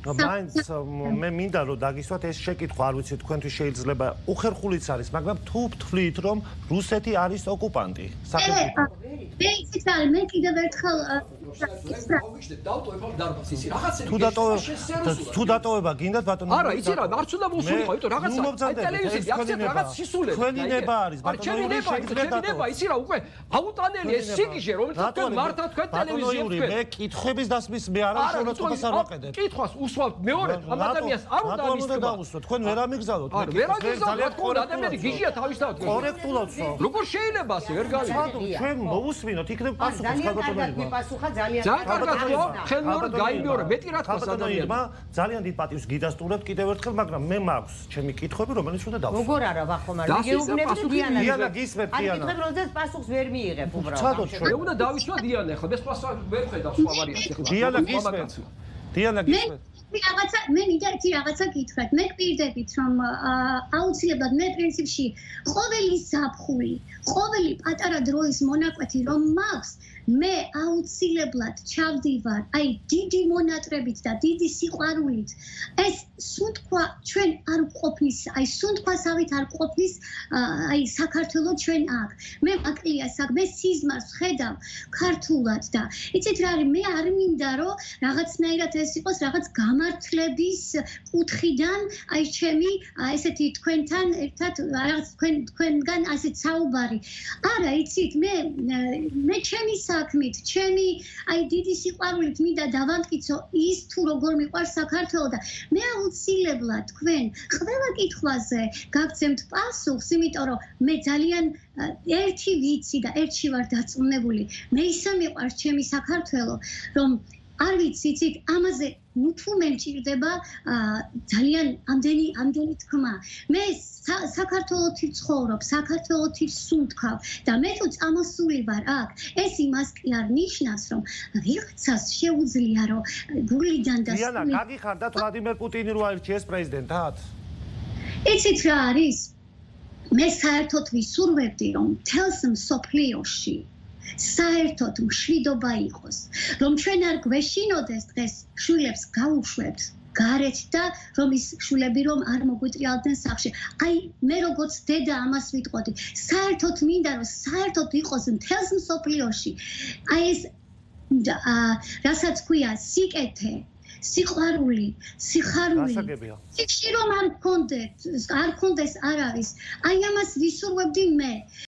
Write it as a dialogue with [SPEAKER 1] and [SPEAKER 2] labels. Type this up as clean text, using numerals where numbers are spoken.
[SPEAKER 1] მაინც მე მინდა რომ დაგისვათ ეს შეკითხვა არ ვიცი თქვენთვის შეიძლება უხერხულიც არის მაგრამ თუ ვთვლით რომ რუსეთი არის ოკუპანტი
[SPEAKER 2] სახელმწიფო მე იცით რა მე კიდევ ერთხელ
[SPEAKER 1] თუ დატოვება გინდათ ბატონო
[SPEAKER 3] არა იცი რა არც უნდა მოსულიყო იმიტომ რაღაცა ტელევიზიაზე აქცენტ რაღაც სისულები
[SPEAKER 1] თქვენი ნება არის
[SPEAKER 3] ბატონო შეიძლება იცი რა უკვე აუტანელი ეს სიგიჟე რომელიც თქვენ მართლა თქვენ ტელევიზიაზე თქვენ
[SPEAKER 1] მე კითხვების დასმის მე არ შეურაცხყოფას არ ვაკეთებ
[SPEAKER 3] კითხვას უსვამთ მეორე ამ ადამიანს არ უნდა
[SPEAKER 1] ამისწრება თქვენ ვერ ამიგზავნოთ
[SPEAKER 3] ვერ ამიგზავნოთ თქვენ ადამიანი გიჟია თავისთავად
[SPEAKER 1] კორექტულად
[SPEAKER 3] როგორ შეიძლება ასე ვერ გავიგე
[SPEAKER 1] ჩვენ მოусმინოთ იქნებ პასუხი
[SPEAKER 4] ძალიან პასუხა ძალიან
[SPEAKER 3] კარგად ხელმეორედ გაიმეორე მეტი რა თქოს ადამიანმა
[SPEAKER 1] ძალიან დიდ პატივს გიდასტურებთ კიდევ ერთხელ მაგრამ მე მაქვს ჩემი კითხვები რომელიც უნდა დავსვათ
[SPEAKER 4] როგორ არა ვახომარ გეუბნები
[SPEAKER 1] დიანა გისმენთ დიანა
[SPEAKER 4] კითხები როდესაც პასუხს ვერ მიიღებ
[SPEAKER 1] უბრალოდ
[SPEAKER 3] მე უნდა დავისვა დიანა ხო ეს პასუხი ვერ ხედავ სხვა ვარიანტს ხო
[SPEAKER 1] დიანა გისმენთ დიანა გისმენთ
[SPEAKER 2] მე მინდა ერთი რაღაცა გითხრათ მე გვირდებით რომ აუცილებლად მე პრინციპში ყოველი ზაფხული ყოველი პატარა დროის მონაკვეთი რომ მაქვს მე აუცილებლად ჩავდივარ აი დიდი მონატრებით და დიდი სიყვარულით ეს სუნთქვა ჩვენ არ ყოფნის აი სუნთქვასავით არ ყოფნის აი საქართველოს ჩვენ აქ მე მაკლიას აქ მე სიზმარს ხედავ ქართულად და იცით რა არის მე არ მინდა რომ რაღაცნაირად ეს იყოს რაღაც გამართლების კუთხიდან აი ჩემი ესეთი თქვენთან ერთად რაღაც თქვენგან ასეთ საუბარი არა იცით მე ჩემი საქმით ჩემი აი დიდი სიყვარულით მინდა დავამტკიცო ის თუ როგორ მიყვარს საქართველო და მე აუცილებლად თქვენ ყველა კითხვაზე გაგცემთ პასუხს იმიტომ რომ მე ძალიან ერთი ვიცი და ერთში ვარ დაწუნებული მე ისე მიყვარს ჩემი საქართველო რომ არ ვიცი იცით ამაზე თუ მე მჭირდება ძალიან ამდენი თქმა მე საქართველოში ვცხოვრობ საქართველოში ვსუნთქავ და მე თუ წამოსული ვარ აქ ეს იმას კი არ ნიშნავს რომ ვიღაცას შეუძლია რომ გულიდან და
[SPEAKER 1] დიანა გაგიხარდათ ვლადიმერ პუტინი რო აირჩიეს პრეზიდენტად
[SPEAKER 2] იცით რა არის მე საერთოდ ვისურვებდი რომ თელს მსოფლიოში საერთოდ მშვიდობა იყოს რომ ჩვენ არ გვეშინოდეს დღეს შვილებს გაუშვებთ გარეთ და რომ ის შვილები რომ არ მოგვიტრიალდნენ სახლში აი მე როგორც დედა ამას ვიტყოდი საერთოდ მინდა რომ საერთოდ იყოს მთელს მსოფლიოში აი ეს რასაც ქვია სიკეთე სიყვარული სიხარული იქში რომ არ გქონდეს არავის აი ამას ვისურვებდი მე